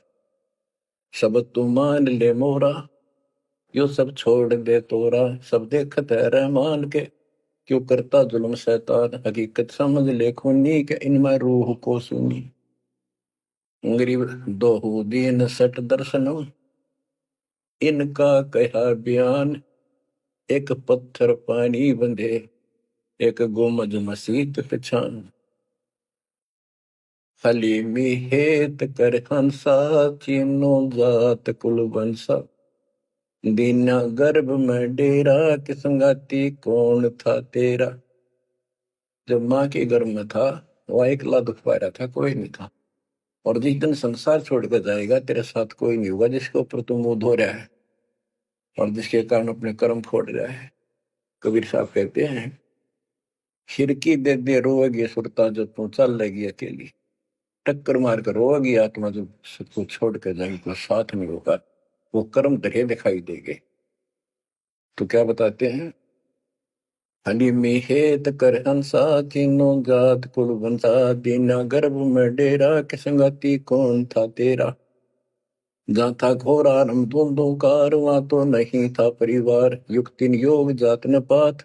शब्द तू मान ले मोरा यो सब छोड़ दे तोरा, सब देखत है रहमान के क्यों करता जुल्म शैतान। हकीकत समझ ले खूनी के इनमें रूह को सुनी, गरीब दोहू दीन सट दर्शनम इनका कहा बयान। एक पत्थर पानी बंधे एक गुमज मसीत पहचान, हलीमी हेत कर हंसा चीनो जात कुल बंसा। दीना गर्भ में डेरा कि संगाती कौन था तेरा। जब माँ के गर्भ में था वह अकेला दुख पा रहा था, कोई नहीं था। और जिस दिन संसार छोड़कर जाएगा तेरे साथ कोई नहीं होगा जिसके ऊपर तू मुंह धो रहा है और जिसके कारण अपने कर्म फोड़ रहा है। कबीर साहब कहते हैं, खिड़की दे दे रोएगी सुरता जो तू चल लेगी अकेली। टक्कर मार कर रोएगी आत्मा जो सबको छोड़ कर जाएगी, कोई साथ नहीं होगा, वो कर्म धरे दिखाई देंगे। तो क्या बताते हैं, हनी मिहेत कर हंसा तीनों जात कुल बंसा दीना गर्भ में डेरा के संगति कौन था तेरा। जहाँ था घोर आरंभ धुंधुकार वहां तो नहीं था परिवार। युक्ति योग जात न पात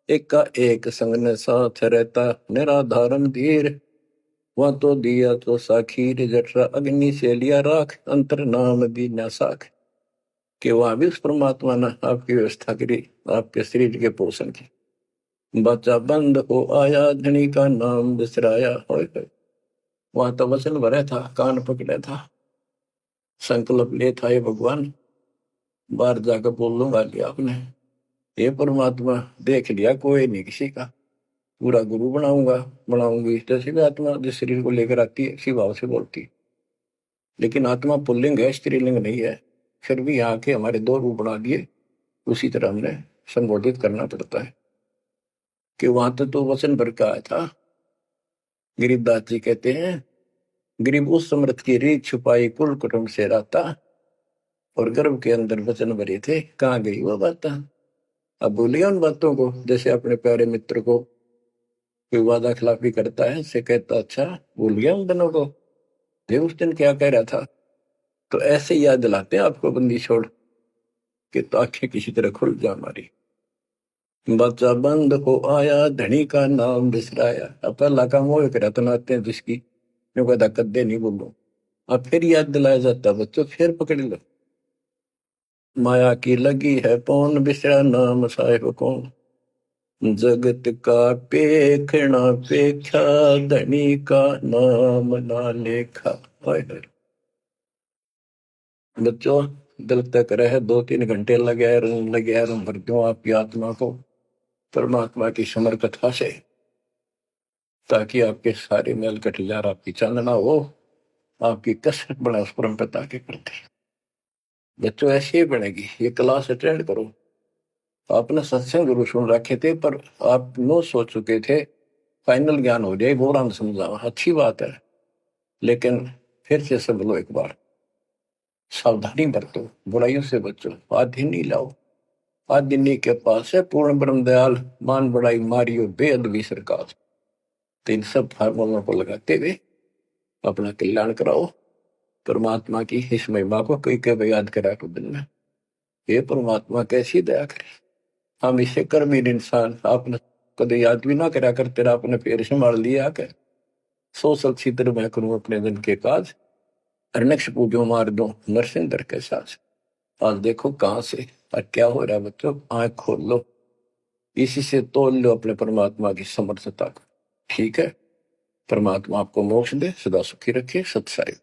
एक का एक संग न साथ रहता निराधारम धीर। वहां तो दिया तो साखीर जठरा अग्नि से लिया राख अंतर नाम दीना साख। कि वहां भी उस परमात्मा ने आपकी व्यवस्था करी आपके शरीर के पोषण की। बच्चा बंद हो आया धनी का नाम बिसराया। वहां तो वचन भरा था, कान पकड़ा था, संकल्प ले था, ये भगवान बाहर जाकर बोल लूंगा लिया आपने। ये परमात्मा देख लिया कोई नहीं किसी का, पूरा गुरु बनाऊंगा बनाऊंगी। जैसे भी आत्मा जिस शरीर को लेकर आती है इसी भाव से बोलती है। लेकिन आत्मा पुल्लिंग है, स्त्रीलिंग नहीं है। फिर भी यहाँ के हमारे दो रूप बना दिए, उसी तरह हमने संबोधित करना पड़ता है। कि वहां तो वचन भर का आया था। गरीबदास जी कहते हैं, गरीब उस समृद्ध की रीत छुपाई कुल कुटुंब से रहता और गर्भ के अंदर वचन भरे थे, कहाँ गई वो बात। अब भूलिए उन बातों को। जैसे अपने प्यारे मित्र को कोई वादा खिलाफी करता है, से कहता अच्छा भूल गया उन दिनों को, ये उस दिन क्या कह रहा था। तो ऐसे याद दिलाते हैं आपको बंदी छोड़ के, तो आंखें किसी तरह खुल जा हमारी। बच्चा बंद हो आया धनी का नाम बिसराया। अब पहला काम वो रतनाते हैं जिसकी कहता कद्दे नहीं बोलो। अब फिर याद दिलाया जाता बच्चों, फिर पकड़ लो। माया की लगी है पौन बिसरा नाम साहेब कौन। जगत का पेखना पेखा धनी का नाम ना लेखा। बच्चों दिल तक रहे 2-3 घंटे लगे भर दूं आपकी आत्मा को परमात्मा की समर कथा से, ताकि आपके सारे मेल कट जा, आपकी चांदना हो, आपकी कसरत बना उस परम पिता के प्रति। बच्चों ऐसे ही बनेगी। ये क्लास अटेंड करो। आपने सत्संग गुरु सुन रखे थे पर आप नो सोच चुके थे फाइनल ज्ञान हो जाए, गौरान समझा, अच्छी बात है। लेकिन फिर से सब लो एक बार, सावधानी बरतो, बुराइयों से बचो, आधिनी लाओ। आधिनी के पास है पूर्ण ब्रह्म दयाल, मान बड़ाई मारियो बेअदबी सरकार। तो इन सब फार्मूलों को लगाते हुए अपना कल्याण कराओ। परमात्मा की इस महिमा को कई कई याद करा को दिन में, ये परमात्मा कैसी दया करे। हम इसे कर्मीर इंसान आपने कदे याद भी ना करा कर, तेरा अपने पैर संभाल लिया कर। सो सलछिद्र मैं करूं अपने दिन के काज, अरनक्ष पूजो मार दो नरसिंदर के साथ। आज देखो कहां से और क्या हो रहा है बच्चों, आंख खोल लो, इसी से तोल लो अपने परमात्मा की समर्थता को। ठीक है, परमात्मा आपको मोक्ष दे, सदा सुखी रखे। सत्साई।